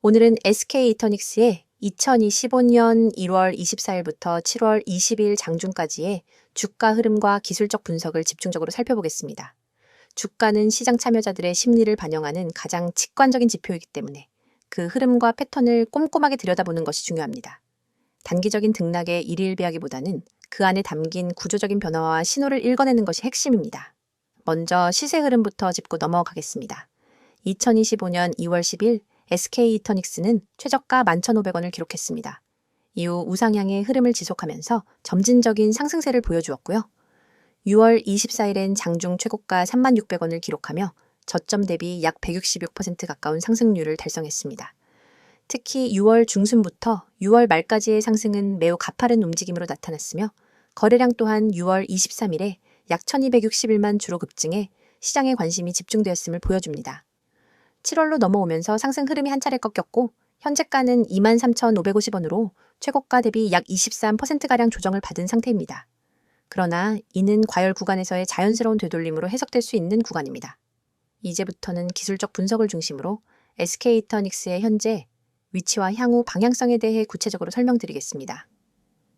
오늘은 SK이터닉스의 2025년 1월 24일부터 7월 20일 장중까지의 주가 흐름과 기술적 분석을 집중적으로 살펴보겠습니다. 주가는 시장 참여자들의 심리를 반영하는 가장 직관적인 지표이기 때문에 그 흐름과 패턴을 꼼꼼하게 들여다보는 것이 중요합니다. 단기적인 등락의 일희일비하기보다는 그 안에 담긴 구조적인 변화와 신호를 읽어내는 것이 핵심입니다. 먼저 시세 흐름부터 짚고 넘어가겠습니다. 2025년 2월 10일 SK이터닉스는 최저가 11,500원을 기록했습니다. 이후 우상향의 흐름을 지속하면서 점진적인 상승세를 보여주었고요. 6월 24일엔 장중 최고가 36,600원을 기록하며 저점 대비 약 166% 가까운 상승률을 달성했습니다. 특히 6월 중순부터 6월 말까지의 상승은 매우 가파른 움직임으로 나타났으며 거래량 또한 6월 23일에 약 1,261만 주로 급증해 시장의 관심이 집중되었음을 보여줍니다. 7월로 넘어오면서 상승 흐름이 한 차례 꺾였고 현재가는 23,550원으로 최고가 대비 약 23%가량 조정을 받은 상태입니다. 그러나 이는 과열 구간에서의 자연스러운 되돌림으로 해석될 수 있는 구간입니다. 이제부터는 기술적 분석을 중심으로 SK이터닉스의 현재 위치와 향후 방향성에 대해 구체적으로 설명드리겠습니다.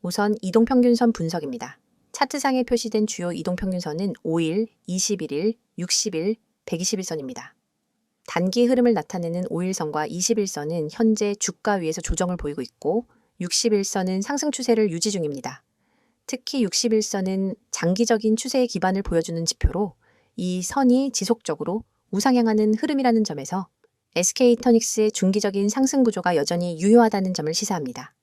우선 이동평균선 분석입니다. 차트상에 표시된 주요 이동평균선은 5일, 21일, 60일, 120일선입니다. 단기 흐름을 나타내는 5일선과 21선은 현재 주가 위에서 조정을 보이고 있고 60일선은 상승 추세를 유지 중입니다. 특히 61선은 장기적인 추세의 기반을 보여주는 지표로 이 선이 지속적으로 우상향하는 흐름이라는 점에서 SK이터닉스의 중기적인 상승 구조가 여전히 유효하다는 점을 시사합니다.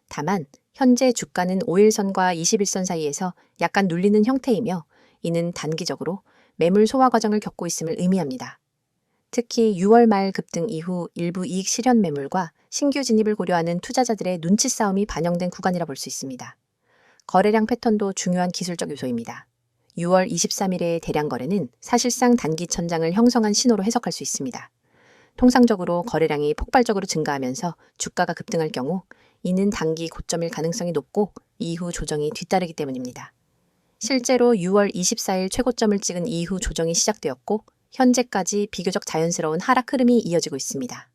다만 현재 주가는 5일선과 21선 사이에서 약간 눌리는 형태이며 이는 단기적으로 매물 소화 과정을 겪고 있음을 의미합니다. 특히 6월 말 급등 이후 일부 이익 실현 매물과 신규 진입을 고려하는 투자자들의 눈치 싸움이 반영된 구간이라 볼 수 있습니다. 거래량 패턴도 중요한 기술적 요소입니다. 6월 23일의 대량 거래는 사실상 단기 천장을 형성한 신호로 해석할 수 있습니다. 통상적으로 거래량이 폭발적으로 증가하면서 주가가 급등할 경우 이는 단기 고점일 가능성이 높고 이후 조정이 뒤따르기 때문입니다. 실제로 6월 24일 최고점을 찍은 이후 조정이 시작되었고 현재까지 비교적 자연스러운 하락 흐름이 이어지고 있습니다.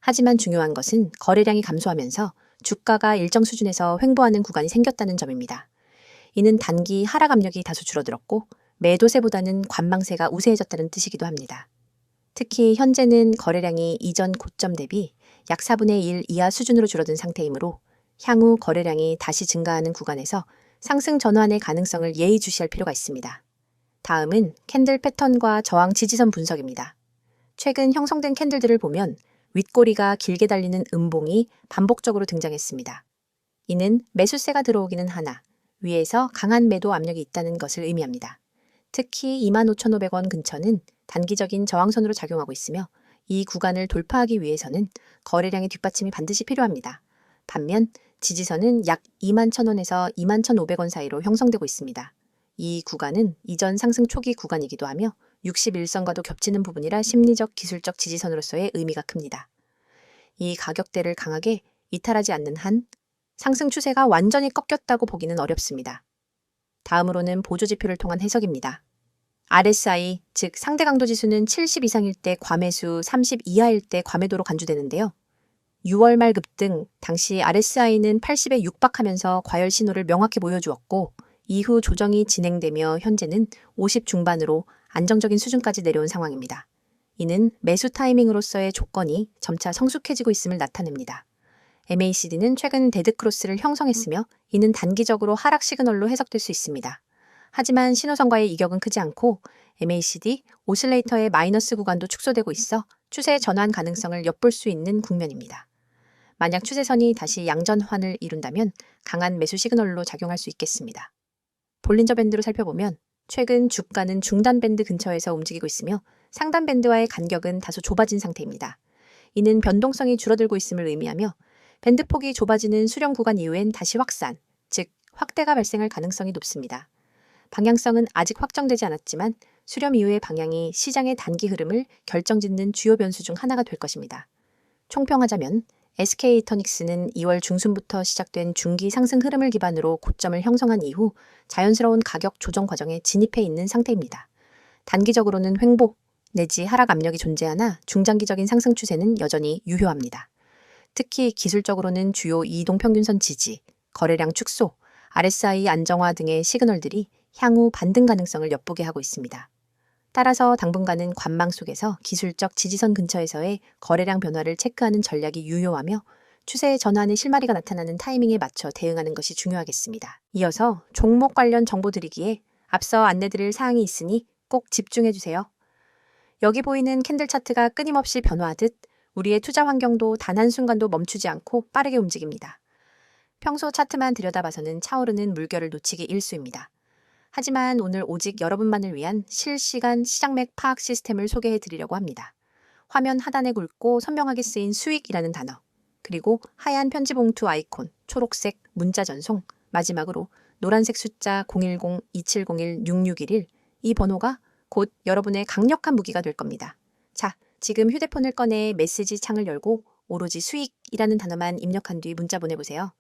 하지만 중요한 것은 거래량이 감소하면서 주가가 일정 수준에서 횡보하는 구간이 생겼다는 점입니다. 이는 단기 하락 압력이 다소 줄어들었고 매도세보다는 관망세가 우세해졌다는 뜻이기도 합니다. 특히 현재는 거래량이 이전 고점 대비 약 4분의 1 이하 수준으로 줄어든 상태이므로 향후 거래량이 다시 증가하는 구간에서 상승 전환의 가능성을 예의주시할 필요가 있습니다. 다음은 캔들 패턴과 저항 지지선 분석입니다. 최근 형성된 캔들들을 보면 윗꼬리가 길게 달리는 음봉이 반복적으로 등장했습니다. 이는 매수세가 들어오기는 하나 위에서 강한 매도 압력이 있다는 것을 의미합니다. 특히 25,500원 근처는 단기적인 저항선으로 작용하고 있으며 이 구간을 돌파하기 위해서는 거래량의 뒷받침이 반드시 필요합니다. 반면 지지선은 약 21,000원에서 21,500원 사이로 형성되고 있습니다. 이 구간은 이전 상승 초기 구간이기도 하며 61선과도 겹치는 부분이라 심리적 기술적 지지선으로서의 의미가 큽니다. 이 가격대를 강하게 이탈하지 않는 한 상승 추세가 완전히 꺾였다고 보기는 어렵습니다. 다음으로는 보조지표를 통한 해석입니다. RSI, 즉 상대 강도 지수는 70 이상일 때 과매수, 30 이하일 때 과매도로 간주되는데요. 6월 말 급등, 당시 RSI는 80에 육박하면서 과열 신호를 명확히 보여주었고 이후 조정이 진행되며 현재는 50 중반으로 안정적인 수준까지 내려온 상황입니다. 이는 매수 타이밍으로서의 조건이 점차 성숙해지고 있음을 나타냅니다. MACD는 최근 데드크로스를 형성했으며 이는 단기적으로 하락 시그널로 해석될 수 있습니다. 하지만 신호선과의 이격은 크지 않고 MACD 오실레이터의 마이너스 구간도 축소되고 있어 추세 전환 가능성을 엿볼 수 있는 국면입니다. 만약 추세선이 다시 양전환을 이룬다면 강한 매수 시그널로 작용할 수 있겠습니다. 볼린저 밴드로 살펴보면 최근 주가는 중단 밴드 근처에서 움직이고 있으며 상단 밴드와의 간격은 다소 좁아진 상태입니다. 이는 변동성이 줄어들고 있음을 의미하며 밴드 폭이 좁아지는 수렴 구간 이후엔 다시 확산, 즉 확대가 발생할 가능성이 높습니다. 방향성은 아직 확정되지 않았지만 수렴 이후의 방향이 시장의 단기 흐름을 결정짓는 주요 변수 중 하나가 될 것입니다. 총평하자면 SK이터닉스는 2월 중순부터 시작된 중기 상승 흐름을 기반으로 고점을 형성한 이후 자연스러운 가격 조정 과정에 진입해 있는 상태입니다. 단기적으로는 횡보 내지 하락 압력이 존재하나 중장기적인 상승 추세는 여전히 유효합니다. 특히 기술적으로는 주요 이동평균선 지지, 거래량 축소, RSI 안정화 등의 시그널들이 향후 반등 가능성을 엿보게 하고 있습니다. 따라서 당분간은 관망 속에서 기술적 지지선 근처에서의 거래량 변화를 체크하는 전략이 유효하며 추세의 전환의 실마리가 나타나는 타이밍에 맞춰 대응하는 것이 중요하겠습니다. 이어서 종목 관련 정보 드리기에 앞서 안내드릴 사항이 있으니 꼭 집중해주세요. 여기 보이는 캔들 차트가 끊임없이 변화하듯 우리의 투자 환경도 단 한순간도 멈추지 않고 빠르게 움직입니다. 평소 차트만 들여다봐서는 차오르는 물결을 놓치기 일쑤입니다. 하지만 오늘 오직 여러분만을 위한 실시간 시장맥 파악 시스템을 소개해 드리려고 합니다. 화면 하단에 굵고 선명하게 쓰인 수익이라는 단어, 그리고 하얀 편지 봉투 아이콘, 초록색 문자 전송, 마지막으로 노란색 숫자 010-2701-6611, 이 번호가 곧 여러분의 강력한 무기가 될 겁니다. 자, 지금 휴대폰을 꺼내 메시지 창을 열고 오로지 수익이라는 단어만 입력한 뒤 문자 보내보세요.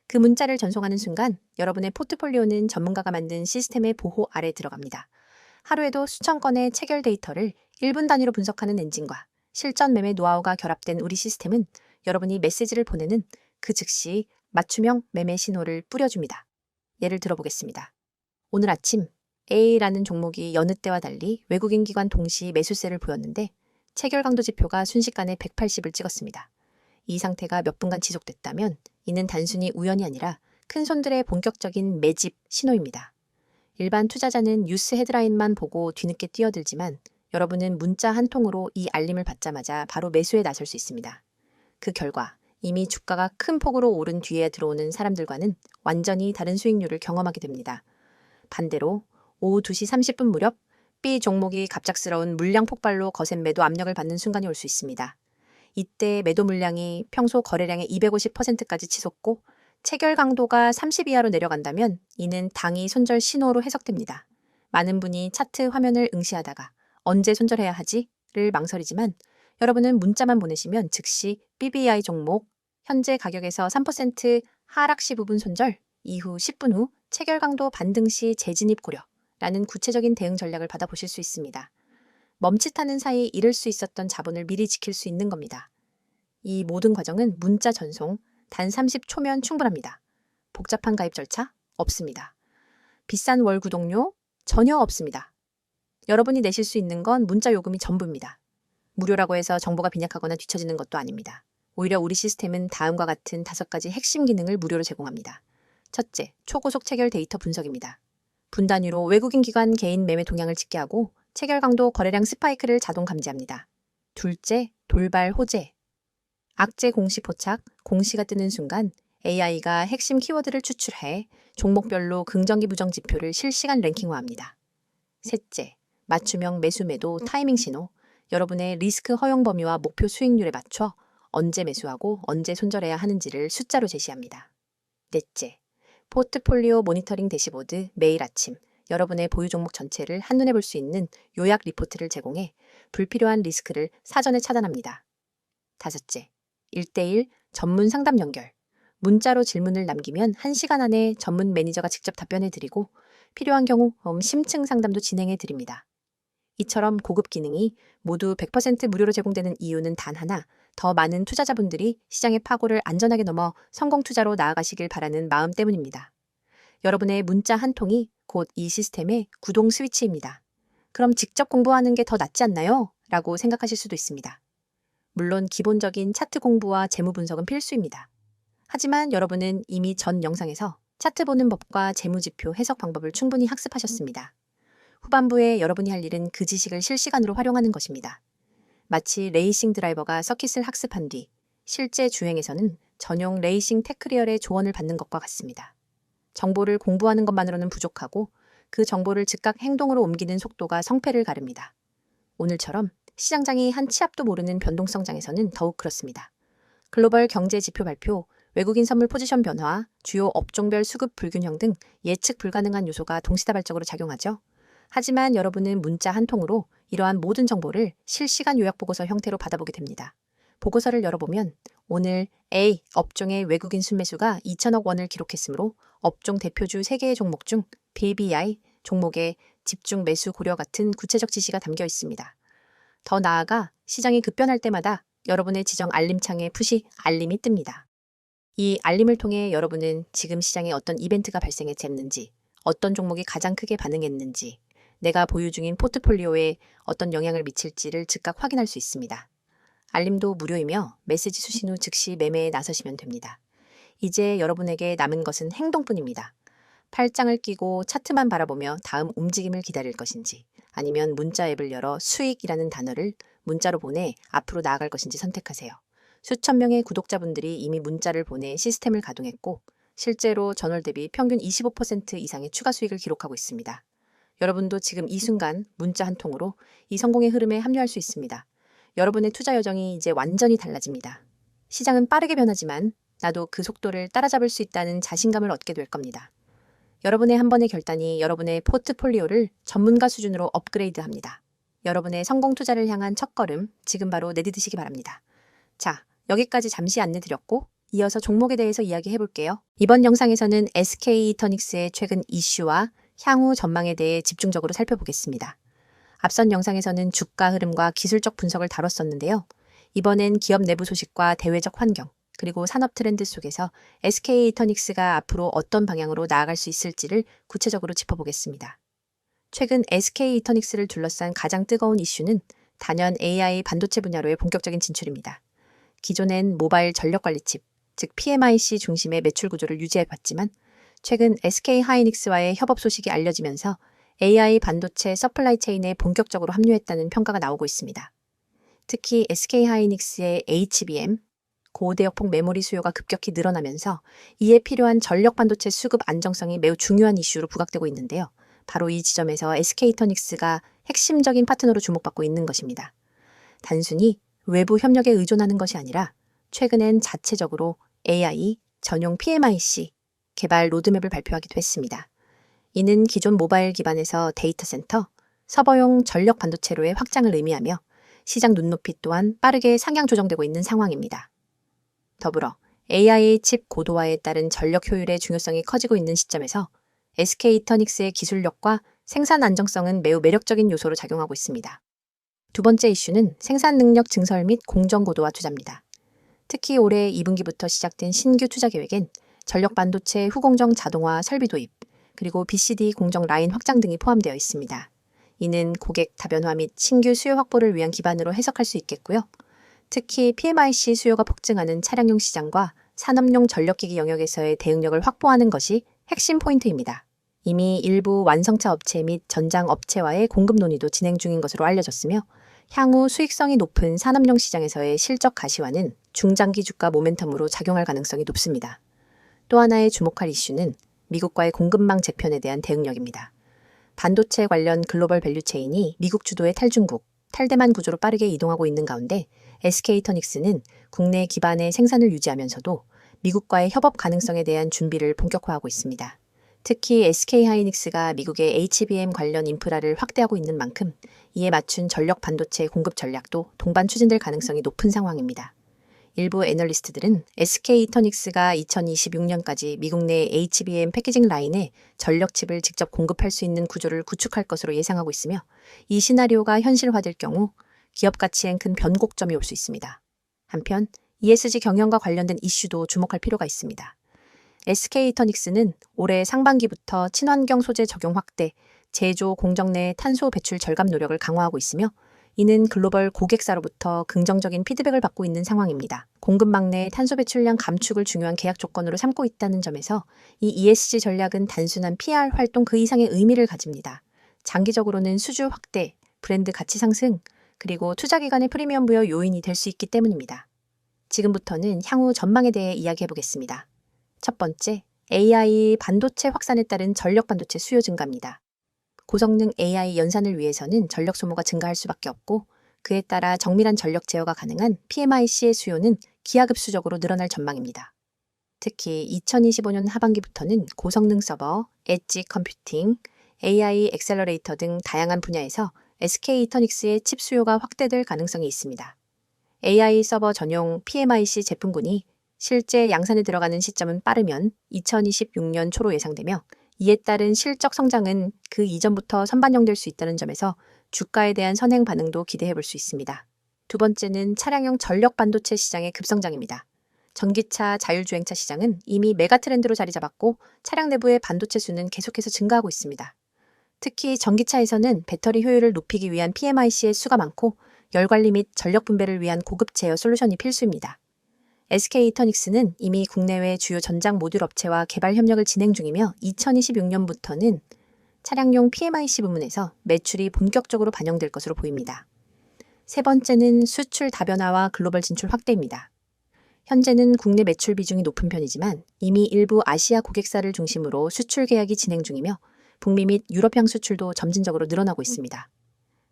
그 문자를 전송하는 순간 여러분의 포트폴리오는 전문가가 만든 시스템의 보호 아래 들어갑니다. 하루에도 수천 건의 체결 데이터를 1분 단위로 분석하는 엔진과 실전 매매 노하우가 결합된 우리 시스템은 여러분이 메시지를 보내는 그 즉시 맞춤형 매매 신호를 뿌려줍니다. 예를 들어보겠습니다. 오늘 아침 A라는 종목이 여느 때와 달리 외국인 기관 동시 매수세를 보였는데 체결 강도 지표가 순식간에 180을 찍었습니다. 이 상태가 몇 분간 지속됐다면 이는 단순히 우연이 아니라 큰 손들의 본격적인 매집 신호입니다. 일반 투자자는 뉴스 헤드라인만 보고 뒤늦게 뛰어들지만 여러분은 문자 한 통으로 이 알림을 받자마자 바로 매수에 나설 수 있습니다. 그 결과 이미 주가가 큰 폭으로 오른 뒤에 들어오는 사람들과는 완전히 다른 수익률을 경험하게 됩니다. 반대로 오후 2시 30분 무렵 B 종목이 갑작스러운 물량 폭발로 거센 매도 압력을 받는 순간이 올 수 있습니다. 이때 매도 물량이 평소 거래량의 250%까지 치솟고 체결 강도가 30 이하로 내려간다면 이는 당이 손절 신호로 해석됩니다. 많은 분이 차트 화면을 응시하다가 언제 손절해야 하지?를 망설이지만 여러분은 문자만 보내시면 즉시 BBI 종목 현재 가격에서 3% 하락 시 부분 손절, 이후 10분 후 체결 강도 반등 시 재진입 고려라는 구체적인 대응 전략을 받아보실 수 있습니다. 멈칫하는 사이 잃을 수 있었던 자본을 미리 지킬 수 있는 겁니다. 이 모든 과정은 문자 전송 단 30초면 충분합니다. 복잡한 가입 절차 없습니다. 비싼 월 구독료 전혀 없습니다. 여러분이 내실 수 있는 건 문자 요금이 전부입니다. 무료라고 해서 정보가 빈약하거나 뒤처지는 것도 아닙니다. 오히려 우리 시스템은 다음과 같은 5가지 핵심 기능을 무료로 제공합니다. 첫째, 초고속 체결 데이터 분석입니다. 분 단위로 외국인 기관 개인 매매 동향을 집계하고 체결 강도 거래량 스파이크를 자동 감지합니다. 둘째, 돌발 호재. 악재 공시 포착, 공시가 뜨는 순간 AI가 핵심 키워드를 추출해 종목별로 긍정기 부정 지표를 실시간 랭킹화합니다. 셋째, 맞춤형 매수 매도 타이밍 신호. 여러분의 리스크 허용 범위와 목표 수익률에 맞춰 언제 매수하고 언제 손절해야 하는지를 숫자로 제시합니다. 넷째, 포트폴리오 모니터링 대시보드 매일 아침 여러분의 보유 종목 전체를 한눈에 볼 수 있는 요약 리포트를 제공해 불필요한 리스크를 사전에 차단합니다. 다섯째, 1대1 전문 상담 연결. 문자로 질문을 남기면 1시간 안에 전문 매니저가 직접 답변해 드리고 필요한 경우 심층 상담도 진행해 드립니다. 이처럼 고급 기능이 모두 100% 무료로 제공되는 이유는 단 하나, 더 많은 투자자분들이 시장의 파고를 안전하게 넘어 성공 투자로 나아가시길 바라는 마음 때문입니다. 여러분의 문자 한 통이 곧 이 시스템의 구동 스위치입니다. 그럼 직접 공부하는 게 더 낫지 않나요? 라고 생각하실 수도 있습니다. 물론 기본적인 차트 공부와 재무 분석은 필수입니다. 하지만 여러분은 이미 전 영상에서 차트 보는 법과 재무지표 해석 방법을 충분히 학습하셨습니다. 후반부에 여러분이 할 일은 그 지식을 실시간으로 활용하는 것입니다. 마치 레이싱 드라이버가 서킷을 학습한 뒤 실제 주행에서는 전용 레이싱 테크리얼의 조언을 받는 것과 같습니다. 정보를 공부하는 것만으로는 부족하고 그 정보를 즉각 행동으로 옮기는 속도가 성패를 가릅니다. 오늘처럼 시장장이 한 치 앞도 모르는 변동성장에서는 더욱 그렇습니다. 글로벌 경제 지표 발표, 외국인 선물 포지션 변화, 주요 업종별 수급 불균형 등 예측 불가능한 요소가 동시다발적으로 작용하죠. 하지만 여러분은 문자 한 통으로 이러한 모든 정보를 실시간 요약 보고서 형태로 받아보게 됩니다. 보고서를 열어보면 오늘 A 업종의 외국인 순매수가 2천억 원을 기록했으므로 업종 대표주 3개의 종목 중 BBI 종목의 집중 매수 고려 같은 구체적 지시가 담겨 있습니다. 더 나아가 시장이 급변할 때마다 여러분의 지정 알림창에 푸시 알림이 뜹니다. 이 알림을 통해 여러분은 지금 시장에 어떤 이벤트가 발생했는지, 어떤 종목이 가장 크게 반응했는지, 내가 보유 중인 포트폴리오에 어떤 영향을 미칠지를 즉각 확인할 수 있습니다. 알림도 무료이며 메시지 수신 후 즉시 매매에 나서시면 됩니다. 이제 여러분에게 남은 것은 행동뿐입니다. 팔짱을 끼고 차트만 바라보며 다음 움직임을 기다릴 것인지, 아니면 문자 앱을 열어 수익이라는 단어를 문자로 보내 앞으로 나아갈 것인지 선택하세요. 수천 명의 구독자분들이 이미 문자를 보내 시스템을 가동했고, 실제로 전월 대비 평균 25% 이상의 추가 수익을 기록하고 있습니다. 여러분도 지금 이 순간 문자 한 통으로 이 성공의 흐름에 합류할 수 있습니다. 여러분의 투자 여정이 이제 완전히 달라집니다. 시장은 빠르게 변하지만 나도 그 속도를 따라잡을 수 있다는 자신감을 얻게 될 겁니다. 여러분의 한 번의 결단이 여러분의 포트폴리오를 전문가 수준으로 업그레이드합니다. 여러분의 성공 투자를 향한 첫걸음 지금 바로 내디디시기 바랍니다. 자, 여기까지 잠시 안내드렸고 이어서 종목에 대해서 이야기해 볼게요. 이번 영상에서는 SK이터닉스의 최근 이슈와 향후 전망에 대해 집중적으로 살펴보겠습니다. 앞선 영상에서는 주가 흐름과 기술적 분석을 다뤘었는데요. 이번엔 기업 내부 소식과 대외적 환경, 그리고 산업 트렌드 속에서 SK이터닉스가 앞으로 어떤 방향으로 나아갈 수 있을지를 구체적으로 짚어보겠습니다. 최근 SK이터닉스를 둘러싼 가장 뜨거운 이슈는 단연 AI 반도체 분야로의 본격적인 진출입니다. 기존엔 모바일 전력관리칩, 즉 PMIC 중심의 매출 구조를 유지해왔지만 최근 SK하이닉스와의 협업 소식이 알려지면서 AI 반도체 서플라이 체인에 본격적으로 합류했다는 평가가 나오고 있습니다. 특히 SK하이닉스의 HBM, 고대역폭 메모리 수요가 급격히 늘어나면서 이에 필요한 전력 반도체 수급 안정성이 매우 중요한 이슈로 부각되고 있는데요. 바로 이 지점에서 SK이터닉스가 핵심적인 파트너로 주목받고 있는 것입니다. 단순히 외부 협력에 의존하는 것이 아니라 최근엔 자체적으로 AI 전용 PMIC 개발 로드맵을 발표하기도 했습니다. 이는 기존 모바일 기반에서 데이터 센터, 서버용 전력 반도체로의 확장을 의미하며 시장 눈높이 또한 빠르게 상향 조정되고 있는 상황입니다. 더불어 AI 칩 고도화에 따른 전력 효율의 중요성이 커지고 있는 시점에서 SK이터닉스의 기술력과 생산 안정성은 매우 매력적인 요소로 작용하고 있습니다. 두 번째 이슈는 생산 능력 증설 및 공정 고도화 투자입니다. 특히 올해 2분기부터 시작된 신규 투자 계획엔 전력 반도체 후공정 자동화 설비 도입, 그리고 BCD 공정 라인 확장 등이 포함되어 있습니다. 이는 고객 다변화 및 신규 수요 확보를 위한 기반으로 해석할 수 있겠고요. 특히 PMIC 수요가 폭증하는 차량용 시장과 산업용 전력기기 영역에서의 대응력을 확보하는 것이 핵심 포인트입니다. 이미 일부 완성차 업체 및 전장 업체와의 공급 논의도 진행 중인 것으로 알려졌으며 향후 수익성이 높은 산업용 시장에서의 실적 가시화는 중장기 주가 모멘텀으로 작용할 가능성이 높습니다. 또 하나의 주목할 이슈는 미국과의 공급망 재편에 대한 대응력입니다. 반도체 관련 글로벌 밸류체인이 미국 주도의 탈중국, 탈대만 구조로 빠르게 이동하고 있는 가운데 SK이터닉스는 국내 기반의 생산을 유지하면서도 미국과의 협업 가능성에 대한 준비를 본격화하고 있습니다. 특히 SK하이닉스가 미국의 HBM 관련 인프라를 확대하고 있는 만큼 이에 맞춘 전력 반도체 공급 전략도 동반 추진될 가능성이 높은 상황입니다. 일부 애널리스트들은 SK이터닉스가 2026년까지 미국 내 HBM 패키징 라인에 전력칩을 직접 공급할 수 있는 구조를 구축할 것으로 예상하고 있으며 이 시나리오가 현실화될 경우 기업 가치엔 큰 변곡점이 올 수 있습니다. 한편 ESG 경영과 관련된 이슈도 주목할 필요가 있습니다. SK이터닉스는 올해 상반기부터 친환경 소재 적용 확대, 제조 공정 내 탄소 배출 절감 노력을 강화하고 있으며 이는 글로벌 고객사로부터 긍정적인 피드백을 받고 있는 상황입니다. 공급망 내 탄소 배출량 감축을 중요한 계약 조건으로 삼고 있다는 점에서 이 ESG 전략은 단순한 PR 활동 그 이상의 의미를 가집니다. 장기적으로는 수주 확대, 브랜드 가치 상승, 그리고 투자 기관의 프리미엄 부여 요인이 될 수 있기 때문입니다. 지금부터는 향후 전망에 대해 이야기해 보겠습니다. 첫 번째, AI 반도체 확산에 따른 전력 반도체 수요 증가입니다. 고성능 AI 연산을 위해서는 전력 소모가 증가할 수밖에 없고 그에 따라 정밀한 전력 제어가 가능한 PMIC의 수요는 기하급수적으로 늘어날 전망입니다. 특히 2025년 하반기부터는 고성능 서버, 엣지 컴퓨팅, AI 엑셀러레이터 등 다양한 분야에서 SK이터닉스의 칩 수요가 확대될 가능성이 있습니다. AI 서버 전용 PMIC 제품군이 실제 양산에 들어가는 시점은 빠르면 2026년 초로 예상되며 이에 따른 실적 성장은 그 이전부터 선반영될 수 있다는 점에서 주가에 대한 선행 반응도 기대해 볼 수 있습니다. 두 번째는 차량용 전력 반도체 시장의 급성장입니다. 전기차, 자율주행차 시장은 이미 메가 트렌드로 자리 잡았고 차량 내부의 반도체 수는 계속해서 증가하고 있습니다. 특히 전기차에서는 배터리 효율을 높이기 위한 PMIC의 수가 많고 열관리 및 전력 분배를 위한 고급 제어 솔루션이 필수입니다. SK이터닉스는 이미 국내외 주요 전장 모듈 업체와 개발 협력을 진행 중이며 2026년부터는 차량용 PMIC 부문에서 매출이 본격적으로 반영될 것으로 보입니다. 세 번째는 수출 다변화와 글로벌 진출 확대입니다. 현재는 국내 매출 비중이 높은 편이지만 이미 일부 아시아 고객사를 중심으로 수출 계약이 진행 중이며 북미 및 유럽향 수출도 점진적으로 늘어나고 있습니다.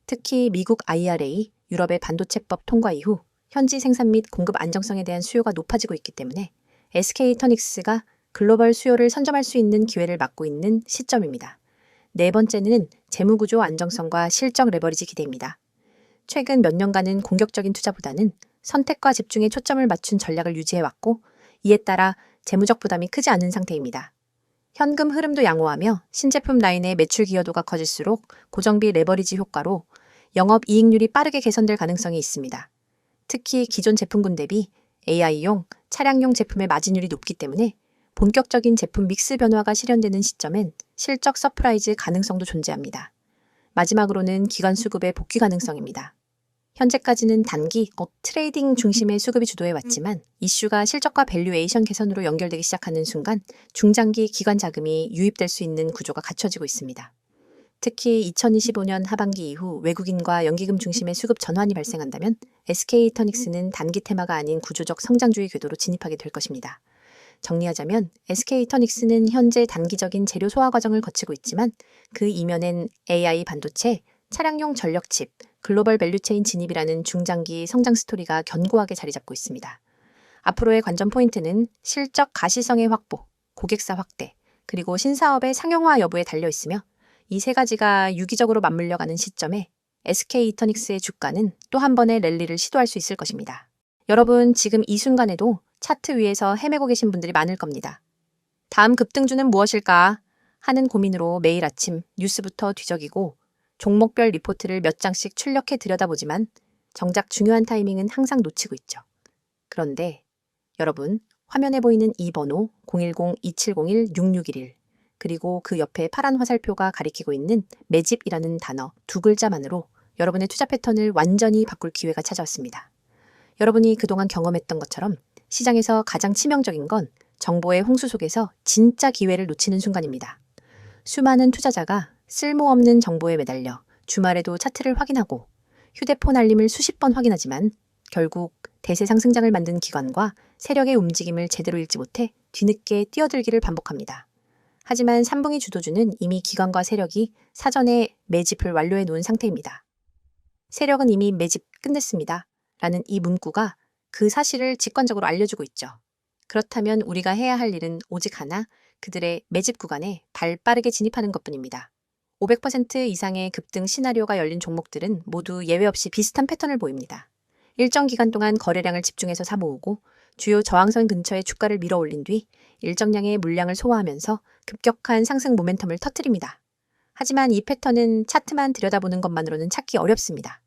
특히 미국 IRA, 유럽의 반도체법 통과 이후 현지 생산 및 공급 안정성에 대한 수요가 높아지고 있기 때문에 SK이터닉스가 글로벌 수요를 선점할 수 있는 기회를 맞고 있는 시점입니다. 네 번째는 재무구조 안정성과 실적 레버리지 기대입니다. 최근 몇 년간은 공격적인 투자보다는 선택과 집중에 초점을 맞춘 전략을 유지해왔고 이에 따라 재무적 부담이 크지 않은 상태입니다. 현금 흐름도 양호하며 신제품 라인의 매출 기여도가 커질수록 고정비 레버리지 효과로 영업 이익률이 빠르게 개선될 가능성이 있습니다. 특히 기존 제품군 대비 AI용, 차량용 제품의 마진율이 높기 때문에 본격적인 제품 믹스 변화가 실현되는 시점엔 실적 서프라이즈 가능성도 존재합니다. 마지막으로는 기관 수급의 복귀 가능성입니다. 현재까지는 단기, 트레이딩 중심의 수급이 주도해왔지만 이슈가 실적과 밸류에이션 개선으로 연결되기 시작하는 순간 중장기 기관 자금이 유입될 수 있는 구조가 갖춰지고 있습니다. 특히 2025년 하반기 이후 외국인과 연기금 중심의 수급 전환이 발생한다면 SK이터닉스는 단기 테마가 아닌 구조적 성장주의 궤도로 진입하게 될 것입니다. 정리하자면 SK이터닉스는 현재 단기적인 재료 소화 과정을 거치고 있지만 그 이면엔 AI 반도체, 차량용 전력칩, 글로벌 밸류체인 진입이라는 중장기 성장 스토리가 견고하게 자리 잡고 있습니다. 앞으로의 관전 포인트는 실적 가시성의 확보, 고객사 확대, 그리고 신사업의 상용화 여부에 달려 있으며 이 세 가지가 유기적으로 맞물려가는 시점에 SK이터닉스의 주가는 또 한 번의 랠리를 시도할 수 있을 것입니다. 여러분, 지금 이 순간에도 차트 위에서 헤매고 계신 분들이 많을 겁니다. 다음 급등주는 무엇일까 하는 고민으로 매일 아침 뉴스부터 뒤적이고 종목별 리포트를 몇 장씩 출력해 들여다보지만 정작 중요한 타이밍은 항상 놓치고 있죠. 그런데 여러분, 화면에 보이는 이 번호 010-2701-6611 그리고 그 옆에 파란 화살표가 가리키고 있는 매집이라는 단어 두 글자만으로 여러분의 투자 패턴을 완전히 바꿀 기회가 찾아왔습니다. 여러분이 그동안 경험했던 것처럼 시장에서 가장 치명적인 건 정보의 홍수 속에서 진짜 기회를 놓치는 순간입니다. 수많은 투자자가 쓸모없는 정보에 매달려 주말에도 차트를 확인하고 휴대폰 알림을 수십 번 확인하지만 결국 대세 상승장을 만든 기관과 세력의 움직임을 제대로 읽지 못해 뒤늦게 뛰어들기를 반복합니다. 하지만 3분기 주도주는 이미 기관과 세력이 사전에 매집을 완료해 놓은 상태입니다. 세력은 이미 매집 끝냈습니다. 라는 이 문구가 그 사실을 직관적으로 알려주고 있죠. 그렇다면 우리가 해야 할 일은 오직 하나, 그들의 매집 구간에 발 빠르게 진입하는 것뿐입니다. 500% 이상의 급등 시나리오가 열린 종목들은 모두 예외 없이 비슷한 패턴을 보입니다. 일정 기간 동안 거래량을 집중해서 사모으고 주요 저항선 근처에 주가를 밀어 올린 뒤 일정량의 물량을 소화하면서 급격한 상승 모멘텀을 터뜨립니다. 하지만 이 패턴은 차트만 들여다보는 것만으로는 찾기 어렵습니다.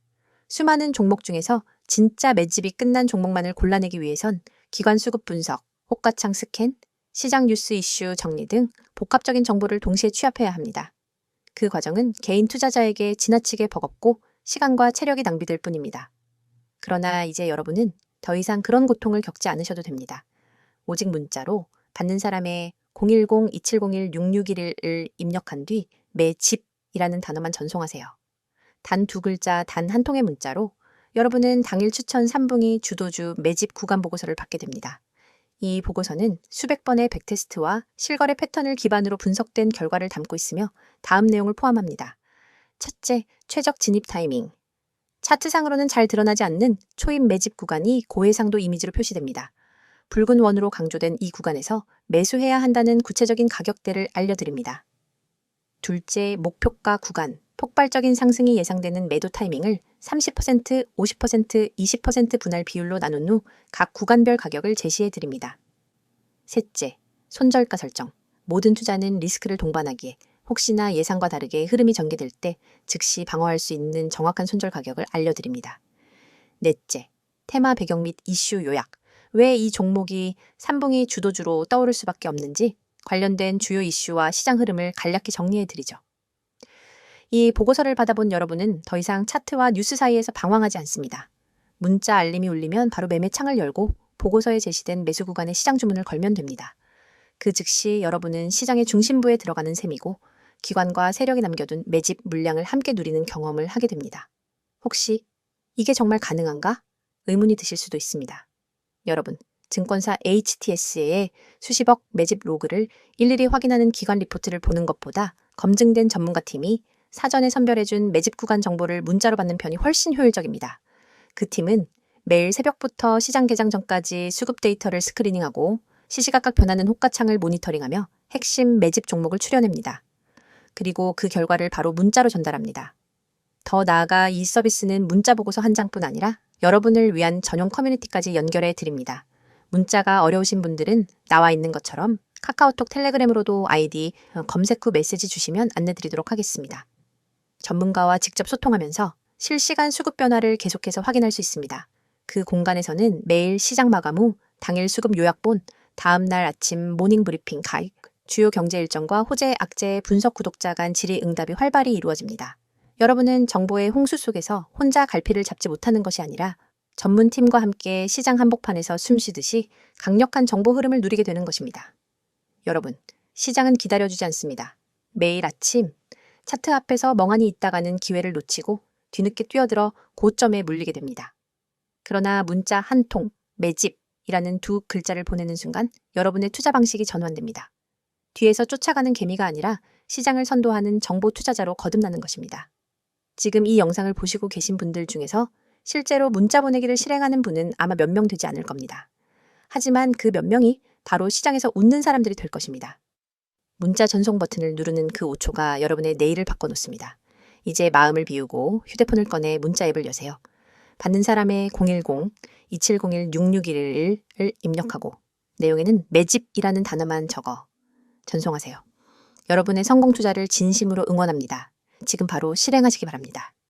수많은 종목 중에서 진짜 매집이 끝난 종목만을 골라내기 위해선 기관 수급 분석, 호가창 스캔, 시장 뉴스 이슈 정리 등 복합적인 정보를 동시에 취합해야 합니다. 그 과정은 개인 투자자에게 지나치게 버겁고 시간과 체력이 낭비될 뿐입니다. 그러나 이제 여러분은 더 이상 그런 고통을 겪지 않으셔도 됩니다. 오직 문자로 받는 사람의 010-2701-6611을 입력한 뒤 매집이라는 단어만 전송하세요. 단 두 글자, 단 한 통의 문자로 여러분은 당일 추천 3분기 주도주 매집 구간 보고서를 받게 됩니다. 이 보고서는 수백 번의 백테스트와 실거래 패턴을 기반으로 분석된 결과를 담고 있으며 다음 내용을 포함합니다. 첫째, 최적 진입 타이밍. 차트상으로는 잘 드러나지 않는 초입 매집 구간이 고해상도 이미지로 표시됩니다. 붉은 원으로 강조된 이 구간에서 매수해야 한다는 구체적인 가격대를 알려드립니다. 둘째, 목표가 구간. 폭발적인 상승이 예상되는 매도 타이밍을 30%, 50%, 20% 분할 비율로 나눈 후 각 구간별 가격을 제시해 드립니다. 셋째, 손절가 설정. 모든 투자는 리스크를 동반하기에 혹시나 예상과 다르게 흐름이 전개될 때 즉시 방어할 수 있는 정확한 손절 가격을 알려드립니다. 넷째, 테마 배경 및 이슈 요약. 왜 이 종목이 3분기 주도주로 떠오를 수밖에 없는지 관련된 주요 이슈와 시장 흐름을 간략히 정리해드리죠. 이 보고서를 받아본 여러분은 더 이상 차트와 뉴스 사이에서 방황하지 않습니다. 문자 알림이 울리면 바로 매매창을 열고 보고서에 제시된 매수 구간의 시장 주문을 걸면 됩니다. 그 즉시 여러분은 시장의 중심부에 들어가는 셈이고 기관과 세력이 남겨둔 매집 물량을 함께 누리는 경험을 하게 됩니다. 혹시 이게 정말 가능한가? 의문이 드실 수도 있습니다. 여러분, 증권사 HTS의 수십억 매집 로그를 일일이 확인하는 기관 리포트를 보는 것보다 검증된 전문가팀이 사전에 선별해준 매집 구간 정보를 문자로 받는 편이 훨씬 효율적입니다. 그 팀은 매일 새벽부터 시장 개장 전까지 수급 데이터를 스크리닝하고 시시각각 변하는 호가창을 모니터링하며 핵심 매집 종목을 추려냅니다. 그리고 그 결과를 바로 문자로 전달합니다. 더 나아가 이 서비스는 문자 보고서 한 장뿐 아니라 여러분을 위한 전용 커뮤니티까지 연결해 드립니다. 문자가 어려우신 분들은 나와 있는 것처럼 카카오톡 텔레그램으로도 아이디 검색 후 메시지 주시면 안내드리도록 하겠습니다. 전문가와 직접 소통하면서 실시간 수급 변화를 계속해서 확인할 수 있습니다. 그 공간에서는 매일 시장 마감 후 당일 수급 요약본, 다음 날 아침 모닝 브리핑 가입, 주요 경제 일정과 호재, 악재, 분석 구독자 간 질의응답이 활발히 이루어집니다. 여러분은 정보의 홍수 속에서 혼자 갈피를 잡지 못하는 것이 아니라 전문팀과 함께 시장 한복판에서 숨쉬듯이 강력한 정보 흐름을 누리게 되는 것입니다. 여러분, 시장은 기다려주지 않습니다. 매일 아침 차트 앞에서 멍하니 있다가는 기회를 놓치고 뒤늦게 뛰어들어 고점에 물리게 됩니다. 그러나 문자 한 통, 매집이라는 두 글자를 보내는 순간 여러분의 투자 방식이 전환됩니다. 뒤에서 쫓아가는 개미가 아니라 시장을 선도하는 정보 투자자로 거듭나는 것입니다. 지금 이 영상을 보시고 계신 분들 중에서 실제로 문자 보내기를 실행하는 분은 아마 몇 명 되지 않을 겁니다. 하지만 그 몇 명이 바로 시장에서 웃는 사람들이 될 것입니다. 문자 전송 버튼을 누르는 그 5초가 여러분의 내일을 바꿔놓습니다. 이제 마음을 비우고 휴대폰을 꺼내 문자 앱을 여세요. 받는 사람의 010-2701-6611을 입력하고 내용에는 매집이라는 단어만 적어 전송하세요. 여러분의 성공 투자를 진심으로 응원합니다. 지금 바로 실행하시기 바랍니다.